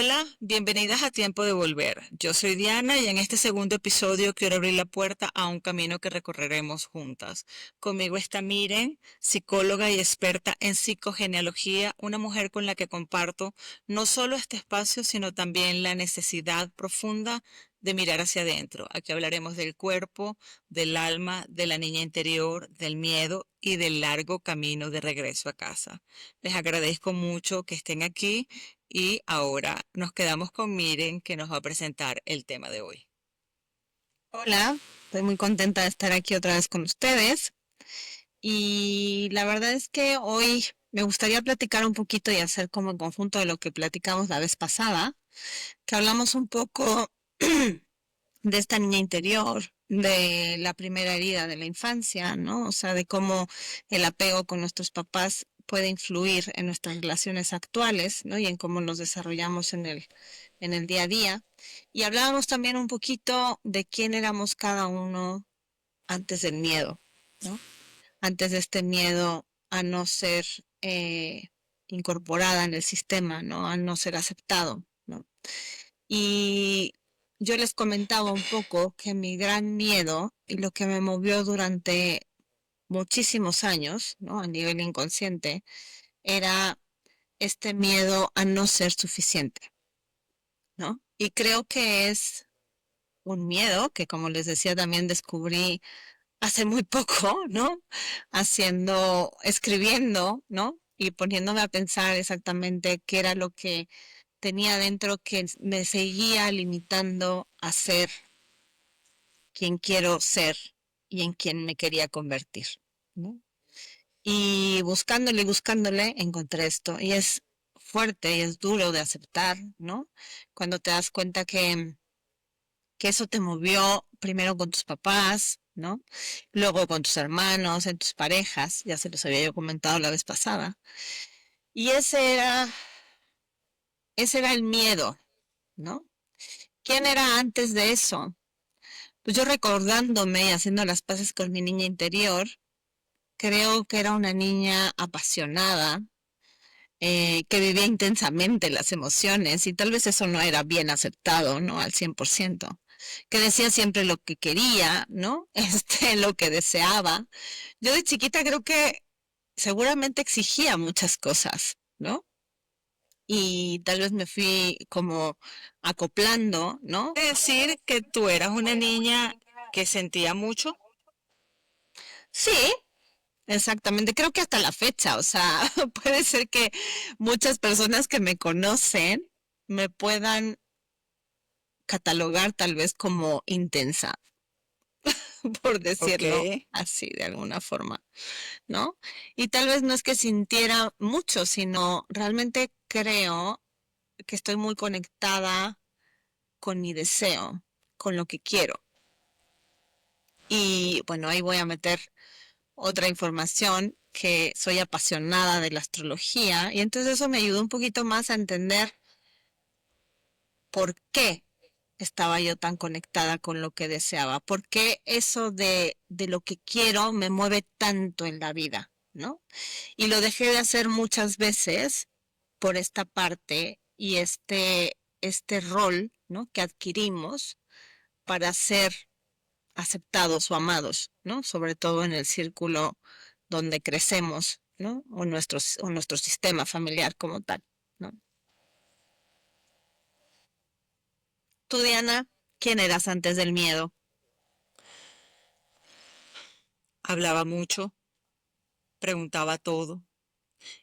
Hola, bienvenidas a Tiempo de Volver. Yo soy Diana y en este segundo episodio quiero abrir la puerta a un camino que recorreremos juntas. Conmigo está Miren, psicóloga y experta en psicogenealogía, una mujer con la que comparto no solo este espacio, sino también la necesidad profunda de mirar hacia adentro. Aquí hablaremos del cuerpo, del alma, de la niña interior, del miedo y del largo camino de regreso a casa. Les agradezco mucho que estén aquí. Y ahora nos quedamos con Miren, que nos va a presentar el tema de hoy. Hola, estoy muy contenta de estar aquí otra vez con ustedes y la verdad es que hoy me gustaría platicar un poquito y hacer como el conjunto de lo que platicamos la vez pasada, que hablamos un poco de esta niña interior, de la primera herida de la infancia, ¿no? O sea, de cómo el apego con nuestros papás puede influir en nuestras relaciones actuales, ¿no? Y en cómo nos desarrollamos en el día a día. Y hablábamos también un poquito de quién éramos cada uno antes del miedo, ¿no? Antes de este miedo a no ser incorporada en el sistema, ¿no? A no ser aceptado, ¿no? Y yo les comentaba un poco que mi gran miedo y lo que me movió durante muchísimos años, ¿no? A nivel inconsciente, era este miedo a no ser suficiente, ¿no? Y creo que es un miedo que, como les decía, también descubrí hace muy poco, ¿no? Escribiendo, ¿no? Y poniéndome a pensar exactamente qué era lo que tenía dentro que me seguía limitando a ser quien quiero ser y en quien me quería convertir, ¿no? Y buscándole, encontré esto. Y es fuerte y es duro de aceptar, ¿no? Cuando te das cuenta que eso te movió primero con tus papás, ¿no? Luego con tus hermanos, en tus parejas, ya se los había yo comentado la vez pasada. Y ese era el miedo, ¿no? ¿Quién era antes de eso? Pues yo recordándome y haciendo las paces con mi niña interior, creo que era una niña apasionada, que vivía intensamente las emociones y tal vez eso no era bien aceptado, ¿no? Al 100%. Que decía siempre lo que quería, ¿no? Lo que deseaba. Yo de chiquita creo que seguramente exigía muchas cosas, ¿no? Y tal vez me fui como acoplando, ¿no? ¿Quiere decir que tú eras una niña que sentía mucho? Sí, exactamente, creo que hasta la fecha, o sea, puede ser que muchas personas que me conocen me puedan catalogar tal vez como intensa, por Ok. decirlo así de alguna forma, ¿no? Y tal vez no es que sintiera mucho, sino realmente creo que estoy muy conectada con mi deseo, con lo que quiero. Y bueno, ahí voy a meter otra información que soy apasionada de la astrología y entonces eso me ayudó un poquito más a entender por qué estaba yo tan conectada con lo que deseaba, por qué eso de lo que quiero me mueve tanto en la vida, ¿no? Y lo dejé de hacer muchas veces por esta parte y este rol, ¿no? Que adquirimos para ser aceptados o amados, ¿no? Sobre todo en el círculo donde crecemos, ¿no? O nuestro sistema familiar como tal, ¿no? Tú, Diana, ¿quién eras antes del miedo? Hablaba mucho, preguntaba todo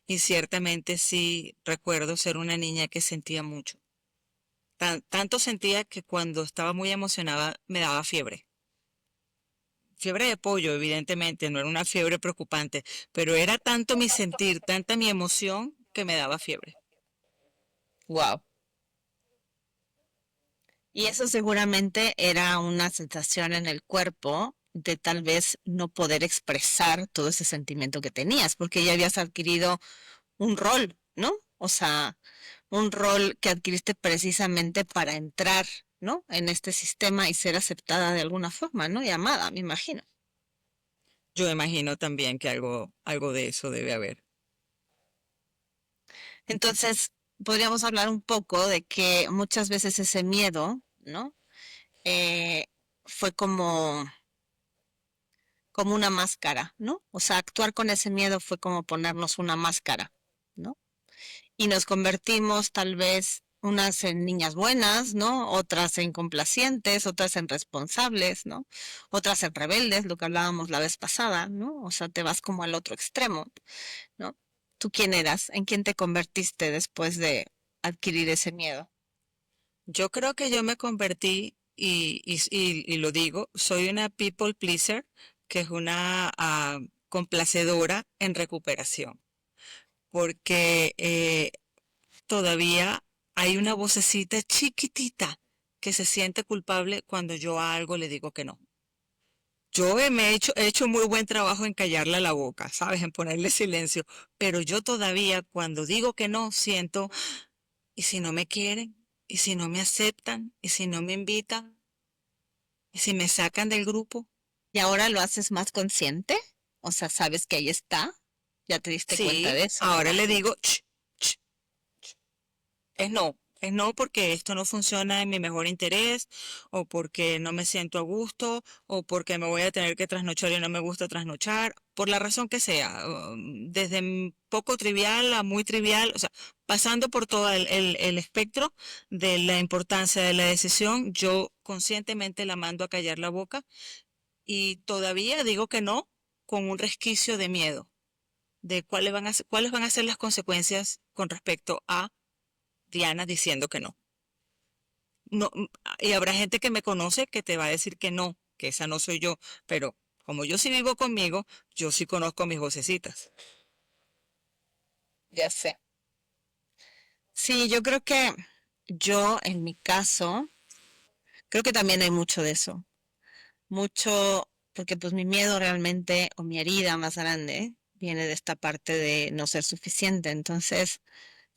y ciertamente sí recuerdo ser una niña que sentía mucho. Tanto sentía que cuando estaba muy emocionada me daba fiebre. Fiebre de pollo, evidentemente, no era una fiebre preocupante, pero era tanto mi sentir, tanta mi emoción que me daba fiebre. Wow. Y eso seguramente era una sensación en el cuerpo de tal vez no poder expresar todo ese sentimiento que tenías, porque ya habías adquirido un rol, ¿no? O sea, un rol que adquiriste precisamente para entrar, ¿no? En este sistema y ser aceptada de alguna forma, ¿no? Y amada, me imagino. Yo imagino también que algo de eso debe haber. Entonces, podríamos hablar un poco de que muchas veces ese miedo, ¿no? Eh, fue como una máscara, ¿no? O sea, actuar con ese miedo fue como ponernos una máscara, ¿no? Y nos convertimos tal vez unas en niñas buenas, ¿no? Otras en complacientes, otras en responsables, ¿no? Otras en rebeldes, lo que hablábamos la vez pasada, ¿no? O sea, te vas como al otro extremo, ¿no? ¿Tú quién eras? ¿En quién te convertiste después de adquirir ese miedo? Yo creo que yo me convertí, y lo digo, soy una people pleaser, que es una complacedora en recuperación, porque todavía hay una vocecita chiquitita que se siente culpable cuando yo a algo le digo que no. Yo he hecho muy buen trabajo en callarle la boca, ¿sabes? En ponerle silencio, pero yo todavía cuando digo que no siento, ¿y si no me quieren? ¿Y si no me aceptan? ¿Y si no me invitan? ¿Y si me sacan del grupo? ¿Y ahora lo haces más consciente? O sea, sabes que ahí está, ya te diste cuenta Sí, de eso. ahora le digo, "Ch, ch, es no porque esto no funciona en mi mejor interés, o porque no me siento a gusto, o porque me voy a tener que trasnochar y no me gusta trasnochar, por la razón que sea, desde poco trivial a muy trivial, o sea, pasando por todo el espectro de la importancia de la decisión, yo conscientemente la mando a callar la boca y todavía digo que no con un resquicio de miedo de cuáles van a ser las consecuencias con respecto a Diana diciendo que no. No, y habrá gente que me conoce que te va a decir que no, que esa no soy yo, pero como yo sí vivo conmigo, yo sí conozco mis vocecitas. Ya sé. Sí, yo creo que yo, en mi caso, creo que también hay mucho de eso. Mucho, porque pues mi miedo realmente, o mi herida más grande, viene de esta parte de no ser suficiente. Entonces,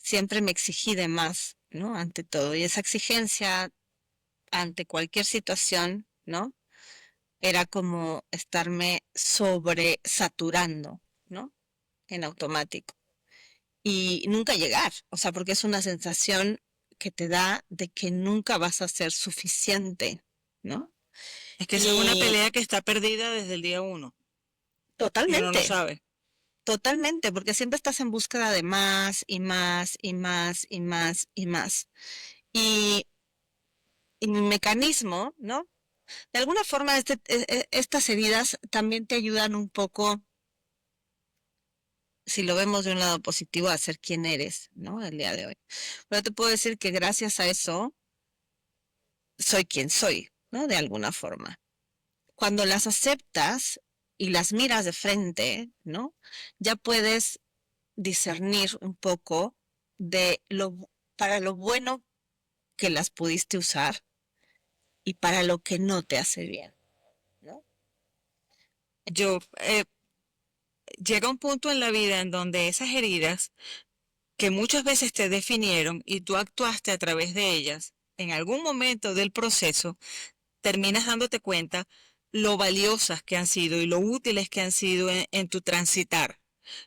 siempre me exigí de más, ¿no? Ante todo. Y esa exigencia ante cualquier situación, ¿no? Era como estarme sobresaturando, ¿no? En automático. Y nunca llegar, o sea, porque es una sensación que te da de que nunca vas a ser suficiente, ¿no? Es que esa es una Y pelea que está perdida desde el día uno y uno no totalmente, sabe. totalmente, porque siempre estás en búsqueda de más y más y más y más y más. Y, y mi mecanismo, ¿no? De alguna forma, estas heridas también te ayudan un poco, si lo vemos de un lado positivo, a ser quien eres, ¿no? El día de hoy. Pero te puedo decir que gracias a eso soy quien soy, ¿no? De alguna forma. Cuando las aceptas y las miras de frente, ¿no? Ya puedes discernir un poco de para lo bueno que las pudiste usar y para lo que no te hace bien, ¿no? Yo, llega un punto en la vida en donde esas heridas que muchas veces te definieron y tú actuaste a través de ellas, en algún momento del proceso, terminas dándote cuenta lo valiosas que han sido y lo útiles que han sido en tu transitar.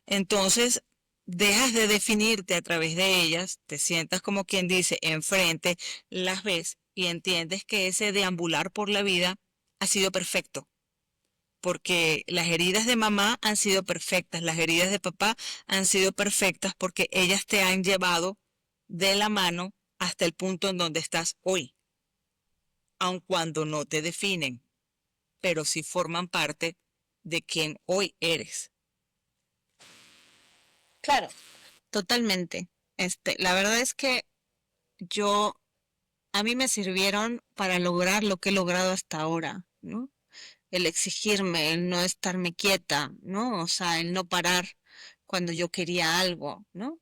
Entonces, dejas de definirte a través de ellas, te sientas como quien dice enfrente, las ves y entiendes que ese deambular por la vida ha sido perfecto, porque las heridas de mamá han sido perfectas, las heridas de papá han sido perfectas porque ellas te han llevado de la mano hasta el punto en donde estás hoy, aun cuando no te definen, pero sí forman parte de quien hoy eres. Claro, totalmente. La verdad es que yo, a mí me sirvieron para lograr lo que he logrado hasta ahora, ¿no? El exigirme, el no estarme quieta, ¿no? O sea, el no parar cuando yo quería algo, ¿no?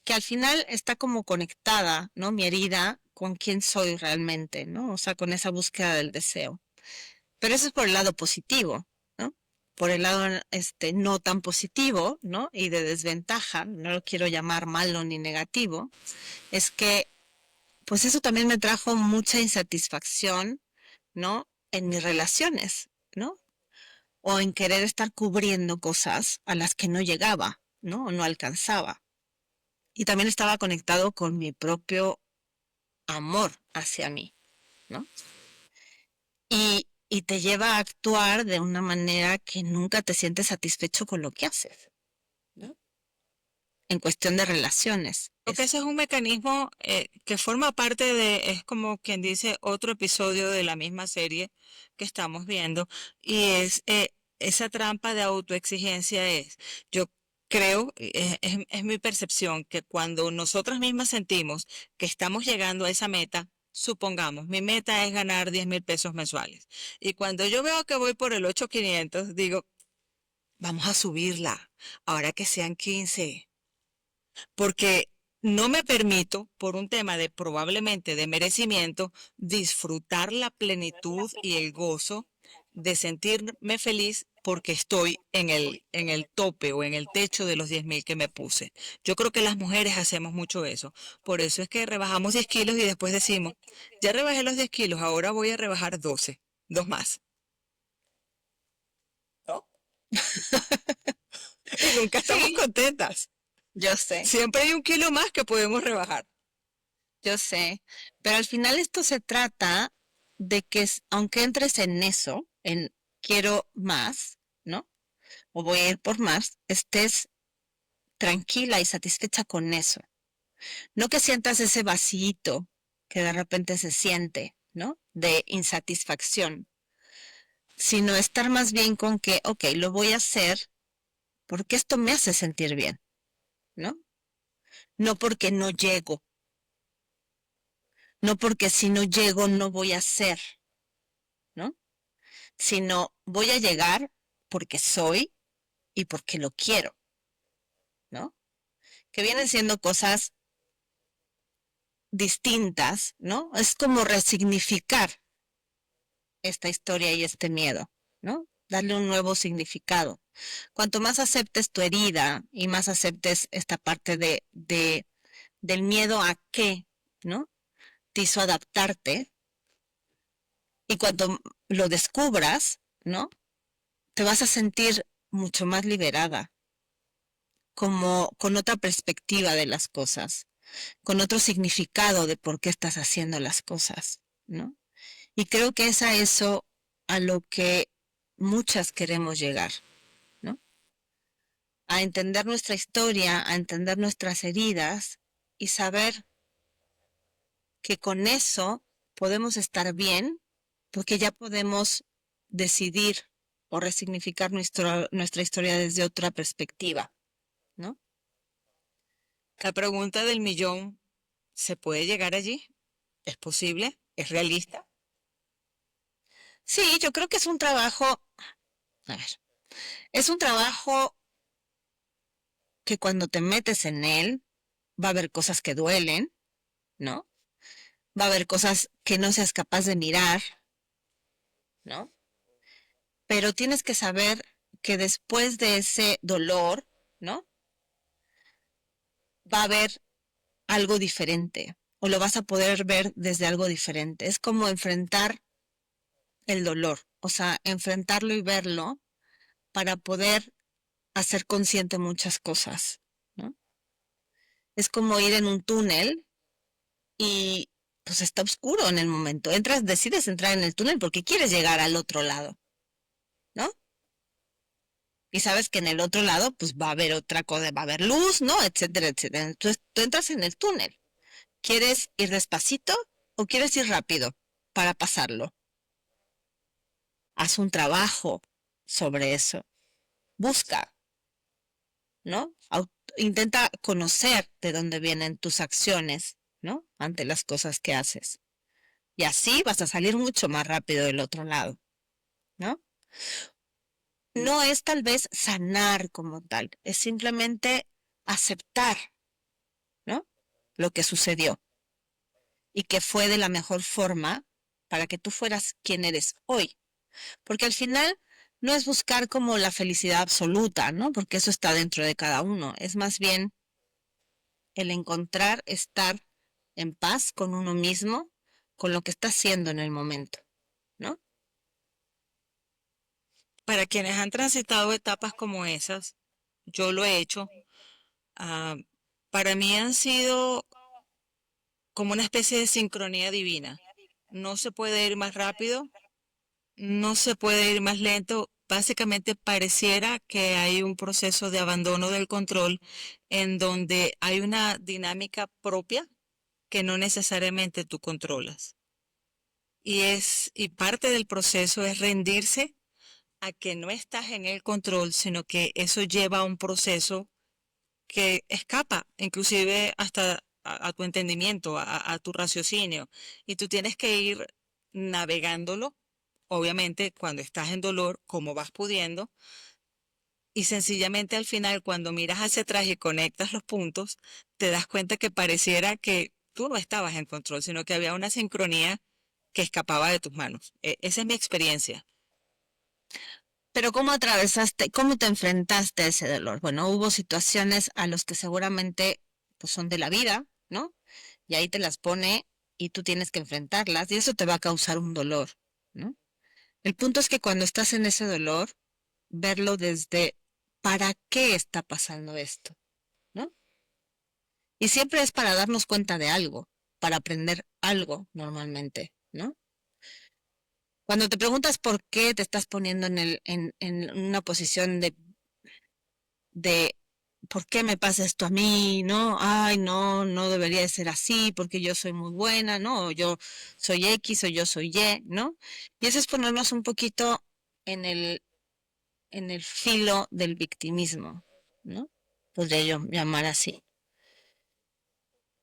Que al final está como conectada, ¿no? Mi herida con quién soy realmente, ¿no? O sea, con esa búsqueda del deseo. Pero eso es por el lado positivo, ¿no? Por el lado, no tan positivo, ¿no? Y de desventaja, no lo quiero llamar malo ni negativo, es que, pues eso también me trajo mucha insatisfacción, ¿no? En mis relaciones, ¿no? O en querer estar cubriendo cosas a las que no llegaba, ¿no? O no alcanzaba. y también estaba conectado con mi propio amor hacia mí, ¿no? Y te lleva a actuar de una manera que nunca te sientes satisfecho con lo que haces, ¿no? En cuestión de relaciones. Creo que ese es un mecanismo que forma parte de, es como quien dice, otro episodio de la misma serie que estamos viendo, y es esa trampa de autoexigencia es, yo creo, es mi percepción, que cuando nosotras mismas sentimos que estamos llegando a esa meta, supongamos, mi meta es ganar 10.000 pesos mensuales, y cuando yo veo que voy por el 8.500, digo, vamos a subirla, ahora que sean 15 porque no me permito, por un tema de probablemente de merecimiento, disfrutar la plenitud y el gozo de sentirme feliz porque estoy en el tope o en el techo de los 10.000 que me puse. Yo creo que las mujeres hacemos mucho eso. Por eso es que rebajamos 10 kilos y después decimos, ya rebajé los 10 kilos, ahora voy a rebajar 12, dos más. ¿No? Y nunca estamos Sí, contentas. yo sé, Siempre hay un kilo más que podemos rebajar. yo sé. Pero al final esto se trata de que aunque entres en eso, en quiero más, ¿no? O voy a ir por más, estés tranquila y satisfecha con eso. No que sientas ese vacío que de repente se siente, ¿no? De insatisfacción, sino estar más bien con que, ok, lo voy a hacer porque esto me hace sentir bien, ¿no? No porque no llego, no porque si no llego no voy a hacer, ¿no? Sino voy a llegar porque soy y porque lo quiero, ¿no? Que vienen siendo cosas distintas, ¿no? Es como resignificar esta historia y este miedo, ¿no? Darle un nuevo significado. Cuanto más aceptes tu herida y más aceptes esta parte del miedo a qué, ¿no? Te hizo adaptarte y cuando lo descubras, ¿no? Te vas a sentir mucho más liberada, como con otra perspectiva de las cosas, con otro significado de por qué estás haciendo las cosas, ¿no? Y creo que es a eso a lo que muchas queremos llegar, ¿no? A entender nuestra historia, a entender nuestras heridas y saber que con eso podemos estar bien porque ya podemos decidir o resignificar nuestra historia desde otra perspectiva, ¿no? La pregunta del millón, ¿se puede llegar allí? ¿Es posible? ¿Es realista? Sí, yo creo que es un trabajo, a ver, es un trabajo que cuando te metes en él va a haber cosas que duelen, ¿no? Va a haber cosas que no seas capaz de mirar, ¿no? Pero tienes que saber que después de ese dolor, ¿no? Va a haber algo diferente o lo vas a poder ver desde algo diferente. Es como enfrentar el dolor, o sea, enfrentarlo y verlo para poder hacer consciente muchas cosas, ¿no? Es como ir en un túnel y pues está oscuro en el momento. Entras, decides entrar en el túnel porque quieres llegar al otro lado, ¿no? Y sabes que en el otro lado pues va a haber otra cosa, va a haber luz, ¿no? Etcétera, etcétera. Entonces tú entras en el túnel. ¿Quieres ir despacito o quieres ir rápido para pasarlo? Haz un trabajo sobre eso. Busca, ¿no? Intenta conocer de dónde vienen tus acciones, ¿no? Ante las cosas que haces. Y así vas a salir mucho más rápido del otro lado, ¿no? No es tal vez sanar como tal, es simplemente aceptar, ¿no? Lo que sucedió y que fue de la mejor forma para que tú fueras quien eres hoy. Porque al final no es buscar como la felicidad absoluta, ¿no? Porque eso está dentro de cada uno. Es más bien el encontrar estar en paz con uno mismo, con lo que está haciendo en el momento, ¿no? Para quienes han transitado etapas como esas, yo lo he hecho, Para mí han sido como una especie de sincronía divina. No se puede ir más rápido, no se puede ir más lento. Básicamente pareciera que hay un proceso de abandono del control en donde hay una dinámica propia que no necesariamente tú controlas. Y parte del proceso es rendirse a que no estás en el control, sino que eso lleva a un proceso que escapa inclusive hasta a tu entendimiento, a tu raciocinio. Y tú tienes que ir navegándolo, obviamente cuando estás en dolor, como vas pudiendo, y sencillamente al final, cuando miras hacia atrás y conectas los puntos, te das cuenta que pareciera que tú no estabas en control, sino que había una sincronía que escapaba de tus manos. Esa es mi experiencia. Pero ¿cómo atravesaste, cómo te enfrentaste a ese dolor? Bueno, hubo situaciones a los que seguramente pues, son de la vida, ¿no? Y ahí te las pone y tú tienes que enfrentarlas y eso te va a causar un dolor, ¿no? El punto es que cuando estás en ese dolor, verlo desde ¿para qué está pasando esto? ¿No? Y siempre es para darnos cuenta de algo, para aprender algo normalmente, ¿no? Cuando te preguntas por qué te estás poniendo en una posición de ¿por qué me pasa esto a mí? ¿No? Ay, no, no debería de ser así porque yo soy muy buena, ¿no? O yo soy X o yo soy Y, ¿no? Y eso es ponernos un poquito en en el filo del victimismo, ¿no? Podría yo llamar así.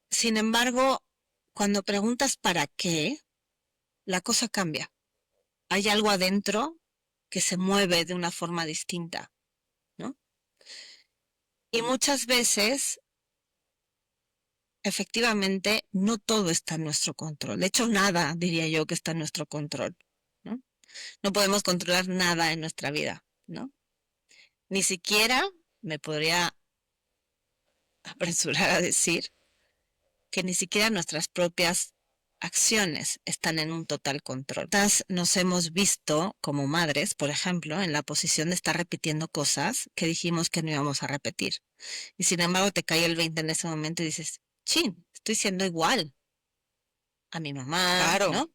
Sin embargo, cuando preguntas para qué, la cosa cambia. Hay algo adentro que se mueve de una forma distinta, ¿no? Y muchas veces efectivamente, no todo está en nuestro control. De hecho, nada, diría yo, que está en nuestro control, ¿no? No podemos controlar nada en nuestra vida, ¿no? Ni siquiera me podría apresurar a decir que ni siquiera nuestras propias acciones están en un total control. Nos hemos visto como madres, por ejemplo, en la posición de estar repitiendo cosas que dijimos que no íbamos a repetir. Y sin embargo te cae el 20 en ese momento y dices, chin, estoy siendo igual a mi mamá, Claro, ¿no?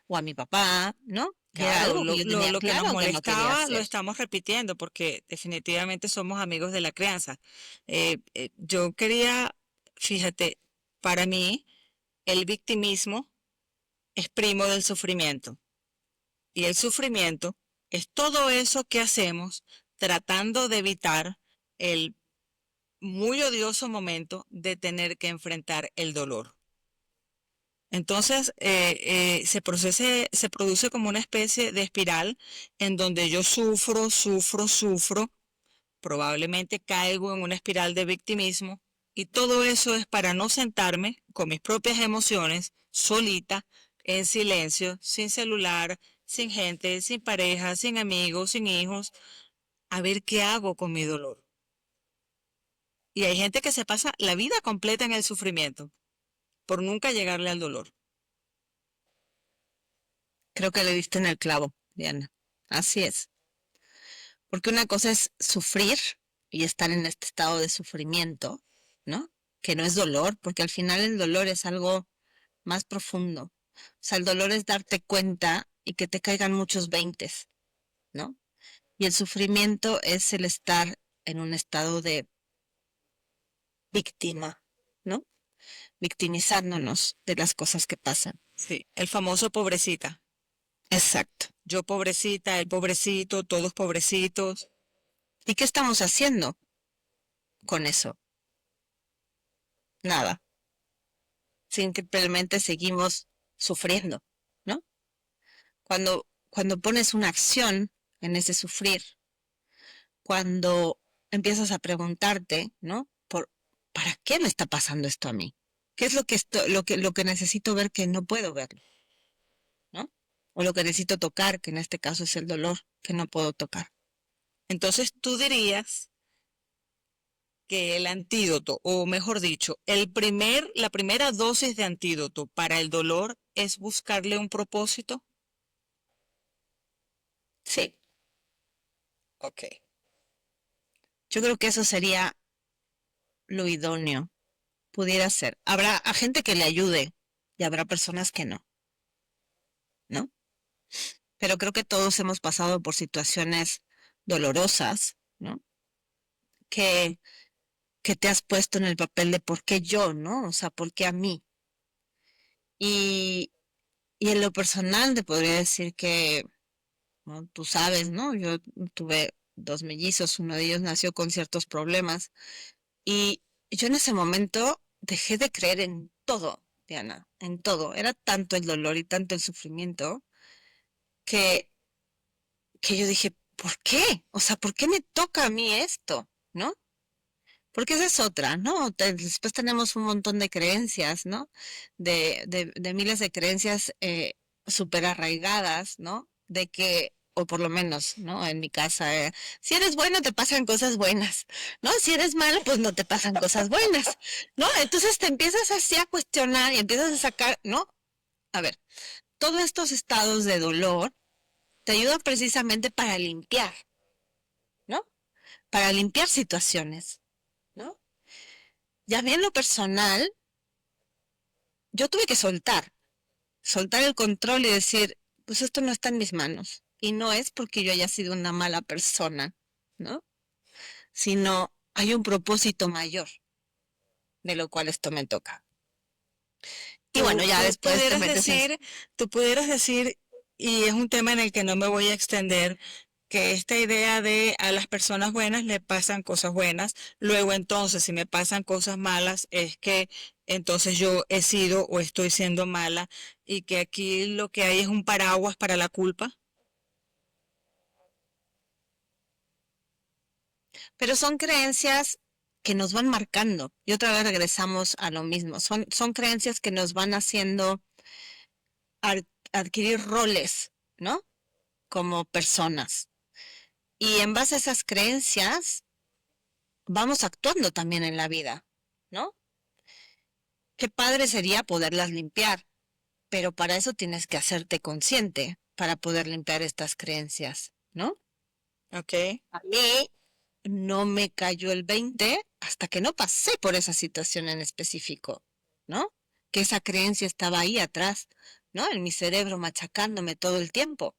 O a mi papá, ¿no? Y era claro, algo que yo tenía lo que nos claro que no quería molestaba lo hacer. estamos repitiendo porque definitivamente somos amigos de la crianza. Yo quería, fíjate, para mí el victimismo es primo del sufrimiento y el sufrimiento es todo eso que hacemos tratando de evitar el muy odioso momento de tener que enfrentar el dolor. Entonces, se produce como una especie de espiral en donde yo sufro, sufro, sufro, probablemente caigo en una espiral de victimismo y todo eso es para no sentarme con mis propias emociones, solita, en silencio, sin celular, sin gente, sin pareja, sin amigos, sin hijos, a ver qué hago con mi dolor. Y hay gente que se pasa la vida completa en el sufrimiento por nunca llegarle al dolor. Creo que le diste en el clavo, Diana. Así es. Porque una cosa es sufrir y estar en este estado de sufrimiento, ¿no? Que no es dolor, porque al final el dolor es algo más profundo. O sea, el dolor es darte cuenta y que te caigan muchos veintes, ¿no? Y el sufrimiento es el estar en un estado de víctima, ¿no? Victimizándonos de las cosas que pasan. Sí, el famoso pobrecita. Exacto. Yo pobrecita, el pobrecito, todos pobrecitos. ¿Y qué estamos haciendo con eso? Nada. Simplemente seguimos sufriendo, ¿no? Cuando pones una acción en ese sufrir, cuando empiezas a preguntarte, ¿no? ¿Para qué me está pasando esto a mí? ¿Qué es lo que necesito ver que no puedo verlo, ¿no? O lo que necesito tocar, que en este caso es el dolor, que no puedo tocar. Entonces tú dirías que el antídoto, o mejor dicho, la primera dosis de antídoto para el dolor es buscarle un propósito. Sí, Ok. yo creo que eso sería lo idóneo. pudiera ser. Habrá a gente que le ayude y habrá personas que no, ¿no? Pero creo que todos hemos pasado por situaciones dolorosas, ¿no? Que, que te has puesto en el papel de por qué yo, ¿no? O sea, por qué a mí. Y, y en lo personal te podría decir que, ¿no? Tú sabes, ¿no? Yo tuve dos mellizos, uno de ellos nació con ciertos problemas y yo en ese momento dejé de creer en todo, Diana, en todo. Era tanto el dolor y tanto el sufrimiento que, que yo dije, ¿por qué? O sea, ¿por qué me toca a mí esto? ¿No? Porque esa es otra, ¿no? Después tenemos un montón de creencias, ¿no? De miles de creencias súper arraigadas, ¿no? De que, o por lo menos, ¿no? En mi casa, si eres bueno te pasan cosas buenas, ¿no? Si eres malo, pues no te pasan cosas buenas, ¿no? Entonces te empiezas así a cuestionar y empiezas a sacar, ¿no? A ver, todos estos estados de dolor te ayudan precisamente para limpiar, ¿no? Para limpiar situaciones, ¿no? Ya bien lo personal, yo tuve que soltar el control y decir, pues esto no está en mis manos. Y no es porque yo haya sido una mala persona, ¿no? Sino hay un propósito mayor de lo cual esto me toca. Y bueno, Tú, ya tú después te pudieras metes en... decir, tú pudieras decir, y es un tema en el que no me voy a extender, que esta idea de a las personas buenas le pasan cosas buenas, luego entonces si me pasan cosas malas es que entonces yo he sido o estoy siendo mala y que aquí lo que hay es un paraguas para la culpa. Pero son creencias que nos van marcando. Y otra vez regresamos a lo mismo. Son creencias que nos van haciendo adquirir roles, ¿no? Como personas. Y en base a esas creencias, vamos actuando también en la vida, ¿no? Qué padre sería poderlas limpiar, pero para eso tienes que hacerte consciente para poder limpiar estas creencias, ¿no? ¿Ok? A mí no me cayó el 20 hasta que no pasé por esa situación en específico, ¿no? Que esa creencia estaba ahí atrás, ¿no? En mi cerebro machacándome todo el tiempo,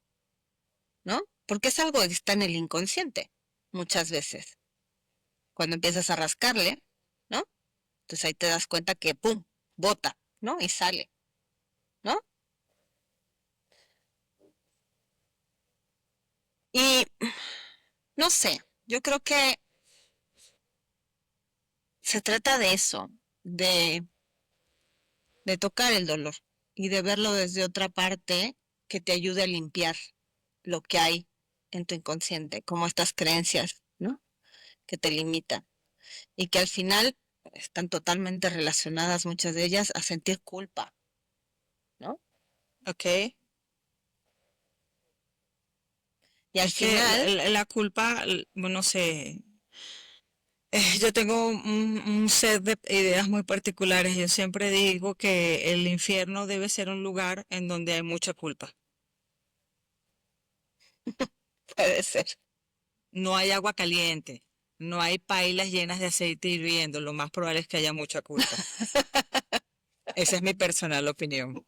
¿no? Porque es algo que está en el inconsciente, muchas veces. Cuando empiezas a rascarle, ¿no? Entonces ahí te das cuenta que, ¡pum!, bota, ¿no? Y sale, ¿no? Y no sé, yo creo que se trata de eso, de, de tocar el dolor y de verlo desde otra parte que te ayude a limpiar lo que hay en tu inconsciente, como estas creencias, ¿no? Que te limitan y que al final están totalmente relacionadas, muchas de ellas, a sentir culpa, ¿no? ¿Ok? Y al Es que la, final, la culpa, bueno, no sé, yo tengo un set de ideas muy particulares. Yo siempre digo que el infierno debe ser un lugar en donde hay mucha culpa. puede ser. No hay agua caliente, no hay pailas llenas de aceite hirviendo. Lo más probable es que haya mucha culpa. Esa es mi personal opinión.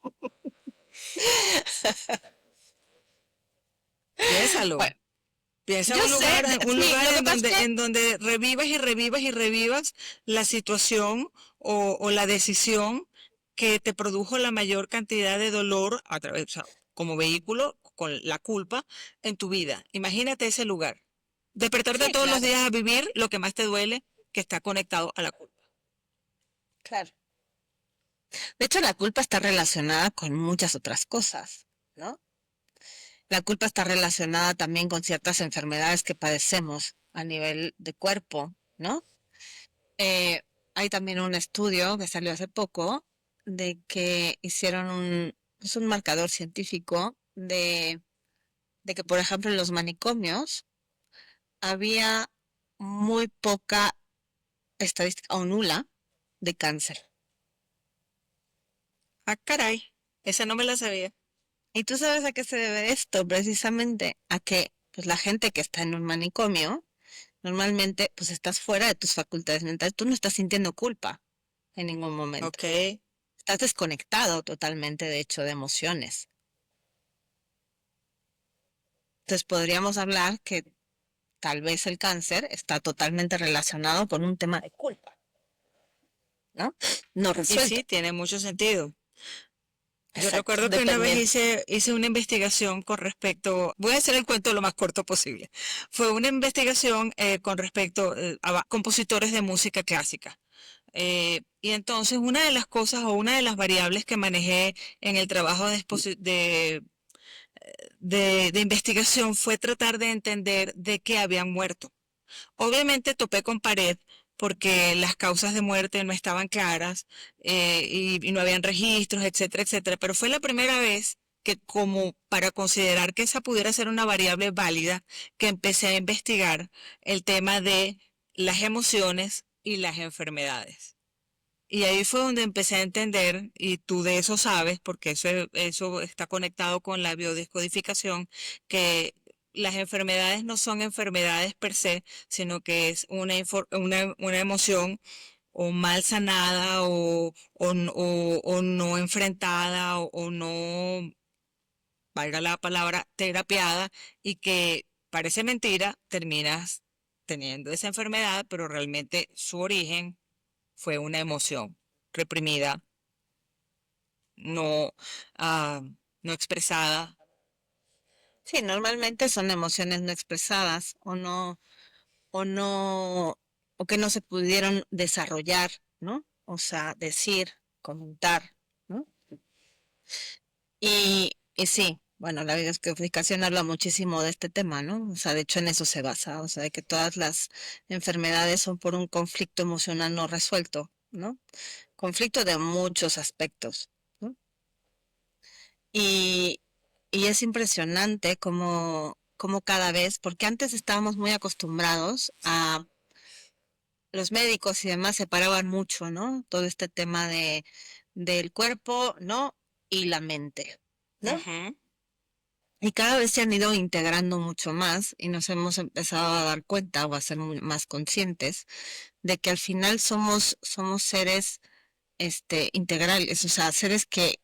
Piénsalo. Bueno, Piensa yo sé, un sí, lugar lo que pasa es que en donde revivas y revivas y revivas la situación o la decisión que te produjo la mayor cantidad de dolor a través, o sea, como vehículo con la culpa en tu vida. Imagínate ese lugar. Despertarte sí, todos los claro, días a vivir lo que más te duele, que está conectado a la culpa. claro. De hecho, la culpa está relacionada con muchas otras cosas, ¿no? La culpa está relacionada también con ciertas enfermedades que padecemos a nivel de cuerpo, ¿no? Hay también un estudio que salió hace poco de que hicieron es un marcador científico de que, por ejemplo, en los manicomios había muy poca estadística o nula de cáncer. Ah, caray, esa no me la sabía. ¿Y tú sabes a qué se debe esto? Precisamente a que pues, la gente que está en un manicomio, normalmente pues estás fuera de tus facultades mentales, tú no estás sintiendo culpa, en ningún momento. Ok. Estás desconectado totalmente, de hecho, de emociones. Entonces podríamos hablar que tal vez el cáncer está totalmente relacionado con un tema de culpa, ¿no? No Y resuelto. sí, tiene mucho sentido. Yo Exacto, recuerdo que una vez dependiendo. hice una investigación con respecto, voy a hacer el cuento lo más corto posible. Fue una investigación con respecto a compositores de música clásica. Y entonces una de las cosas o una de las variables que manejé en el trabajo de investigación fue tratar de entender de qué habían muerto. Obviamente topé con pared porque las causas de muerte no estaban claras y no habían registros, etcétera, etcétera. Pero fue la primera vez que como para considerar que esa pudiera ser una variable válida, que empecé a investigar el tema de las emociones y las enfermedades. Y ahí fue donde empecé a entender, y tú de eso sabes, porque eso está conectado con la biodescodificación, que las enfermedades no son enfermedades per se, sino que es una emoción o mal sanada o no enfrentada o no, valga la palabra, terapiada y que parece mentira, terminas teniendo esa enfermedad, pero realmente su origen fue una emoción reprimida, no, ah, no expresada. Sí, normalmente son emociones no expresadas o no, o que no se pudieron desarrollar, ¿no? O sea, decir, comentar, ¿no? Y sí, bueno, la biodescodificación habla muchísimo de este tema, ¿no? O sea, de hecho en eso se basa, o sea, de que todas las enfermedades son por un conflicto emocional no resuelto, ¿no? Conflicto de muchos aspectos, ¿no? Y, y es impresionante como cada vez, porque antes estábamos muy acostumbrados a los médicos y demás separaban mucho, ¿no? Todo este tema del cuerpo, ¿no? Y la mente, ¿no? Ujú. Y cada vez se han ido integrando mucho más y nos hemos empezado a dar cuenta o a ser más conscientes de que al final somos seres integrales, o sea, seres que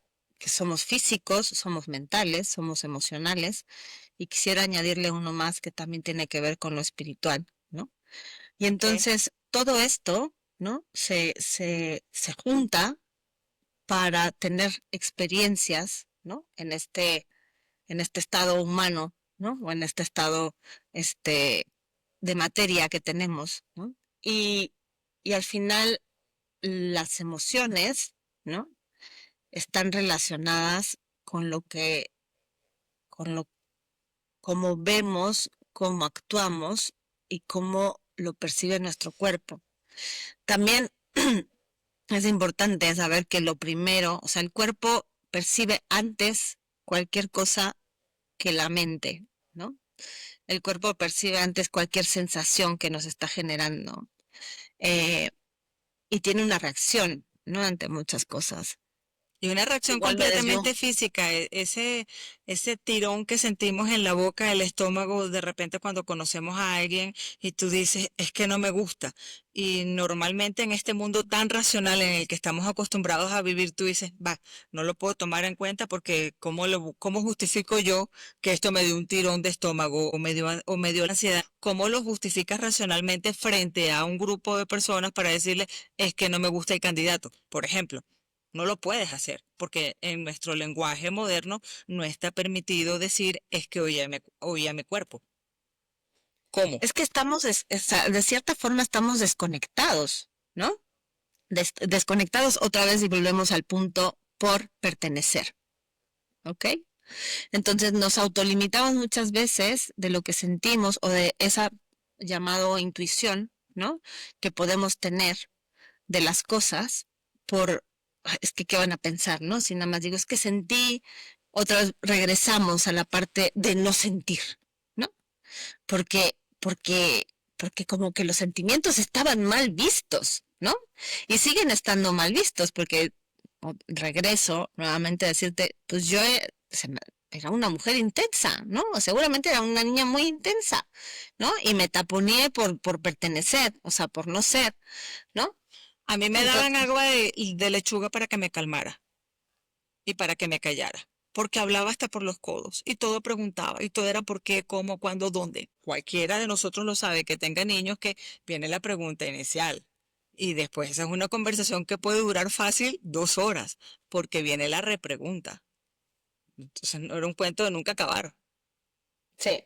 somos físicos, somos mentales, somos emocionales, y quisiera añadirle uno más que también tiene que ver con lo espiritual, ¿no? Y Ok. entonces todo esto, ¿no? Se junta para tener experiencias, ¿no? En este estado humano, ¿no? O en este estado, este, de materia que tenemos, ¿no? Y, y al final las emociones, ¿no? Están relacionadas con con lo, cómo vemos, cómo actuamos y cómo lo percibe nuestro cuerpo. También es importante saber que lo primero, o sea, el cuerpo percibe antes cualquier cosa que la mente, ¿no? El cuerpo percibe antes cualquier sensación que nos está generando eh, y tiene una reacción, ¿no? Ante muchas cosas. Y una reacción Igual me desvió. completamente física, ese tirón que sentimos en la boca, el estómago, de repente cuando conocemos a alguien y tú dices, es que no me gusta. Y normalmente en este mundo tan racional en el que estamos acostumbrados a vivir, tú dices, va, no lo puedo tomar en cuenta porque ¿cómo justifico yo que esto me dio un tirón de estómago o me dio ansiedad? ¿Cómo lo justificas racionalmente frente a un grupo de personas para decirle, es que no me gusta el candidato, por ejemplo? No lo puedes hacer, porque en nuestro lenguaje moderno no está permitido decir es que oía mi cuerpo. ¿Cómo? Es que estamos, de cierta forma, estamos desconectados, ¿no? Desconectados otra vez y volvemos al punto por pertenecer, ¿ok? Entonces nos autolimitamos muchas veces de lo que sentimos o de esa llamado intuición, ¿no? Que podemos tener de las cosas por, es que qué van a pensar, ¿no? Si nada más digo, es que sentí, otra vez regresamos a la parte de no sentir, ¿no? Porque, porque, porque como que los sentimientos estaban mal vistos, ¿no? Y siguen estando mal vistos, porque regreso nuevamente a decirte, pues era una mujer intensa, ¿no? O seguramente era una niña muy intensa, ¿no? Y me taponeé por pertenecer, o sea, por no ser, ¿no? A mí me Entonces, daban agua de lechuga para que me calmara y para que me callara, porque hablaba hasta por los codos y todo preguntaba y todo era por qué, cómo, cuándo, dónde. Cualquiera de nosotros lo sabe que tenga niños que viene la pregunta inicial y después esa es una conversación que puede durar fácil 2 horas porque viene la repregunta. Entonces no era un cuento de nunca acabar. sí,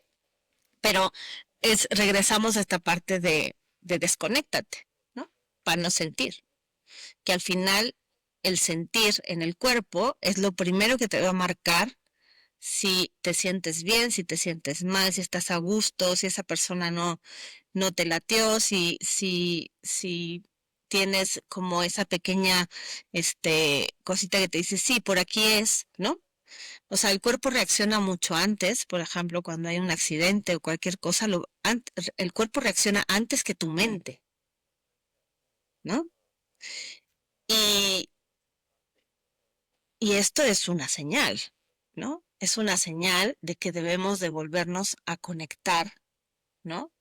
pero regresamos a esta parte de desconéctate, ¿no? Para no sentir, que al final el sentir en el cuerpo es lo primero que te va a marcar si te sientes bien, si te sientes mal, si estás a gusto, si esa persona no te latió, si tienes como esa pequeña cosita que te dice, sí, por aquí es, ¿no? O sea, el cuerpo reacciona mucho antes, por ejemplo, cuando hay un accidente o cualquier cosa, el cuerpo reacciona antes que tu mente, ¿no? Y, y esto es una señal, ¿no? Es una señal de que debemos de volvernos a conectar, ¿no?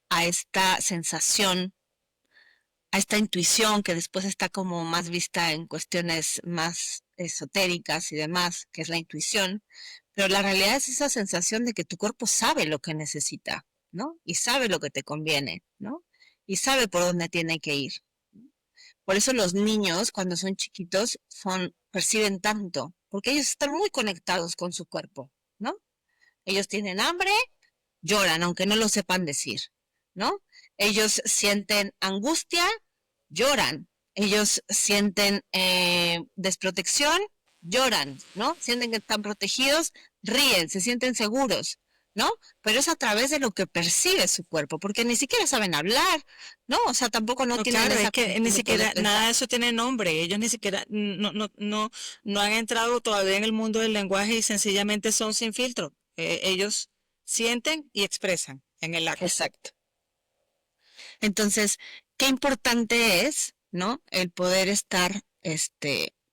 A esta sensación, a esta intuición que después está como más vista en cuestiones más esotéricas y demás, que es la intuición, pero la realidad es esa sensación de que tu cuerpo sabe lo que necesita, ¿no? Y sabe lo que te conviene, ¿no? Y sabe por dónde tiene que ir. Por eso los niños, cuando son chiquitos, perciben tanto, porque ellos están muy conectados con su cuerpo, ¿no? Ellos tienen hambre, lloran, aunque no lo sepan decir, ¿no? Ellos sienten angustia, lloran. Ellos sienten desprotección, lloran, ¿no? Sienten que están protegidos, ríen, se sienten seguros, ¿no? Pero es a través de lo que percibe su cuerpo, porque ni siquiera saben hablar, ¿no? O sea, tampoco no No, tienen claro, es esa que ni conexión de poder siquiera pensar. nada de eso tiene nombre. Ellos ni siquiera no han entrado todavía en el mundo del lenguaje y sencillamente son sin filtro. Ellos sienten y expresan en el acto. Exacto. Entonces, qué importante es, ¿no? El poder estar,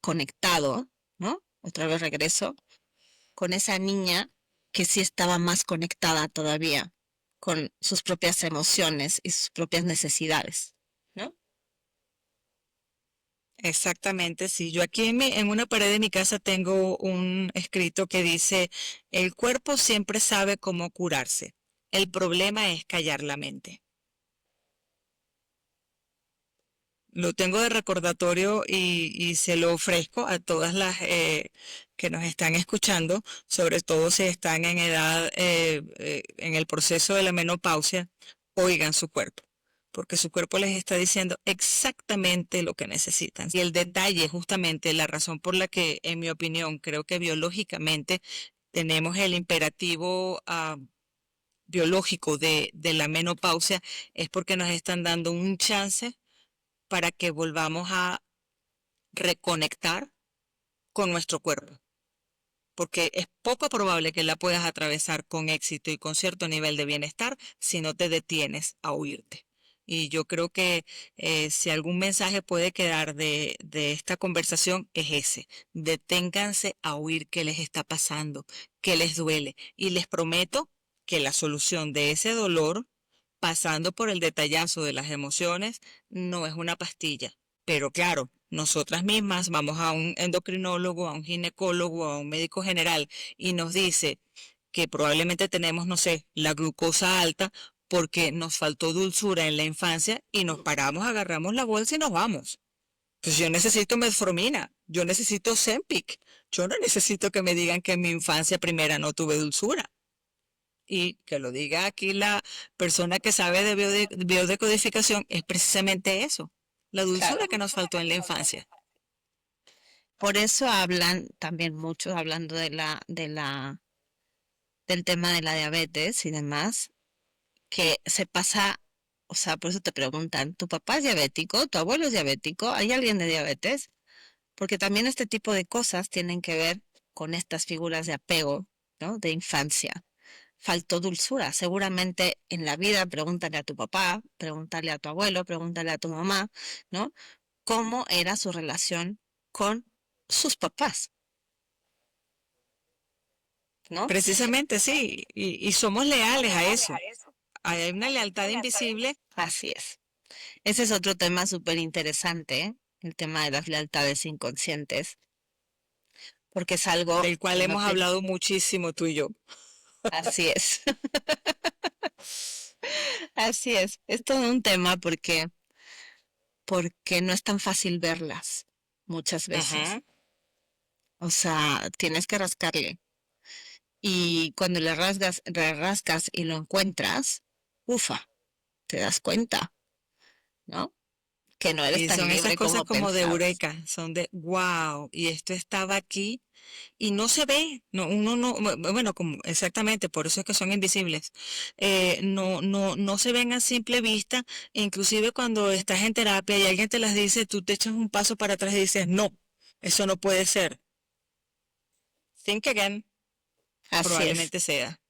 conectado, ¿no? Otra vez regreso con esa niña que sí estaba más conectada todavía con sus propias emociones y sus propias necesidades, ¿no? Exactamente, sí. Yo aquí en una pared de mi casa tengo un escrito que dice, el cuerpo siempre sabe cómo curarse. El problema es callar la mente. Lo tengo de recordatorio y se lo ofrezco a todas las que nos están escuchando, sobre todo si están en edad, en el proceso de la menopausia, oigan su cuerpo, porque su cuerpo les está diciendo exactamente lo que necesitan. Y el detalle, justamente la razón por la que, en mi opinión, creo que biológicamente tenemos el imperativo biológico de la menopausia, es porque nos están dando un chance para que volvamos a reconectar con nuestro cuerpo, porque es poco probable que la puedas atravesar con éxito y con cierto nivel de bienestar si no te detienes a oírte. Y yo creo que si algún mensaje puede quedar de esta conversación es ese, deténganse a oír qué les está pasando, qué les duele. Y les prometo que la solución de ese dolor, pasando por el detallazo de las emociones, no es una pastilla. Pero claro, nosotras mismas vamos a un endocrinólogo, a un ginecólogo, a un médico general y nos dice que probablemente tenemos, no sé, la glucosa alta porque nos faltó dulzura en la infancia y nos paramos, agarramos la bolsa y nos vamos. Pues yo necesito metformina, yo necesito Zempic, yo no necesito que me digan que en mi infancia primera no tuve dulzura. Y que lo diga aquí la persona que sabe de biodecodificación, es precisamente eso, la Claro. dulzura que nos faltó en la infancia. Por eso hablan también mucho, hablando del tema de la diabetes y demás, que se pasa, o sea, por eso te preguntan, ¿tu papá es diabético? ¿Tu abuelo es diabético? ¿Hay alguien de diabetes? Porque también este tipo de cosas tienen que ver con estas figuras de apego, ¿no? De infancia. Faltó dulzura. Seguramente en la vida, pregúntale a tu papá, pregúntale a tu abuelo, pregúntale a tu mamá, ¿no? ¿Cómo era su relación con sus papás, ¿no? Precisamente, sí, y somos leales a eso. Hay una lealtad invisible. Así es. Ese es otro tema súper interesante, ¿eh? El tema de las lealtades inconscientes, porque es algo del cual que no hemos te... hablado muchísimo tú y yo. Así es, así es. Es todo un tema porque no es tan fácil verlas muchas veces. Ajá. O sea, tienes que rascarle. Y cuando le rascas y lo encuentras, ufa, te das cuenta, ¿no? Que no eres Y tan son esas libre cosas como como de pensabas. eureka, son de wow, y esto estaba aquí y no se ve, no, uno no, bueno, como exactamente, por eso es que son invisibles. No se ven a simple vista, e inclusive cuando estás en terapia y alguien te las dice, tú te echas un paso para atrás y dices, no, eso no puede ser. Think again, Así probablemente sea.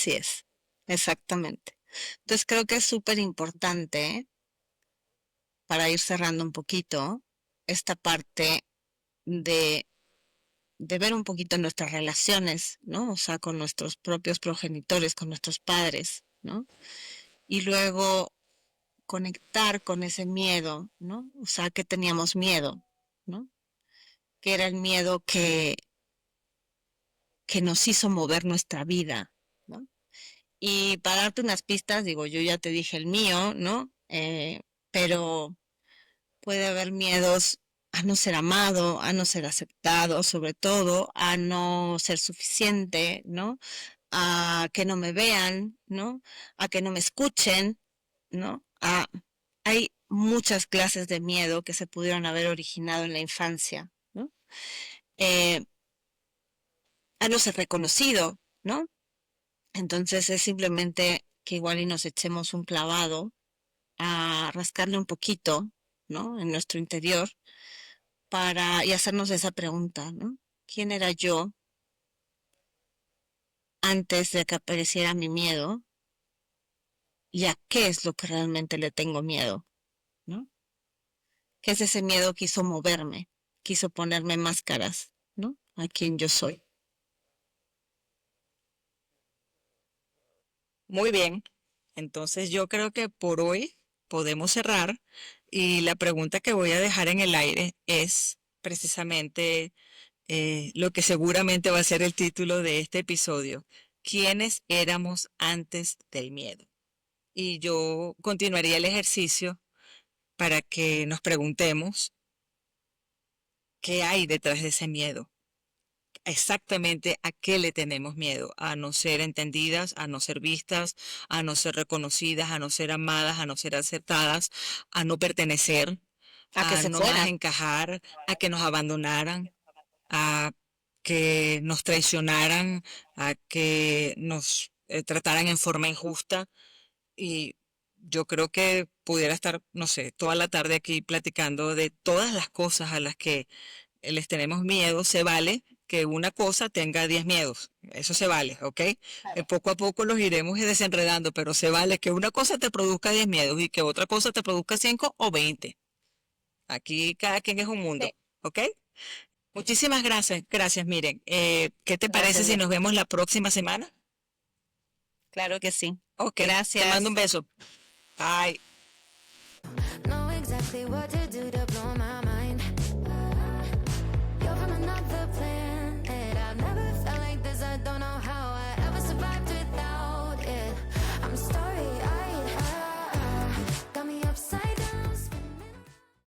es, exactamente. Entonces creo que es súper importante, para ir cerrando un poquito, esta parte de, de ver un poquito nuestras relaciones, ¿no? O sea, con nuestros propios progenitores, con nuestros padres, ¿no? Y luego conectar con ese miedo, ¿no? O sea, que teníamos miedo, ¿no? Que era el miedo que nos hizo mover nuestra vida, ¿no? Y para darte unas pistas, digo, yo ya te dije el mío, ¿no? Pero puede haber miedos a no ser amado, a no ser aceptado, sobre todo, a no ser suficiente, ¿no? A que no me vean, ¿no? A que no me escuchen, ¿no? Hay muchas clases de miedo que se pudieron haber originado en la infancia, ¿no? Eh, a no ser reconocido, ¿no? Entonces es simplemente que igual y nos echemos un clavado a rascarle un poquito, ¿no? En nuestro interior y hacernos esa pregunta, ¿no? ¿Quién era yo antes de que apareciera mi miedo? ¿Y a qué es lo que realmente le tengo miedo? ¿No? ¿Qué es ese miedo que hizo moverme? Quiso ponerme máscaras, ¿no? A quien yo soy. Muy bien, entonces yo creo que por hoy podemos cerrar y la pregunta que voy a dejar en el aire es precisamente lo que seguramente va a ser el título de este episodio. ¿Quiénes éramos antes del miedo? Y yo continuaría el ejercicio para que nos preguntemos qué hay detrás de ese miedo. Exactamente a qué le tenemos miedo, a no ser entendidas, a no ser vistas, a no ser reconocidas, a no ser amadas, a no ser aceptadas, a no pertenecer, A que a se no más fueran. encajar, a que nos abandonaran, a que nos traicionaran, a que nos trataran en forma injusta. Y yo creo que pudiera estar, no sé, toda la tarde aquí platicando de todas las cosas a las que les tenemos miedo. Se vale que una cosa tenga 10 miedos, eso se vale, ¿ok? Poco a poco los iremos desenredando, pero se vale que una cosa te produzca 10 miedos y que otra cosa te produzca 5 o 20. Aquí cada quien es un mundo, Sí, ¿ok? Muchísimas gracias, gracias, miren. ¿Qué te parece gracias, si nos Diana. vemos la próxima semana? Claro que sí. Ok, te mando un Gracias. beso. Bye. Know exactly what to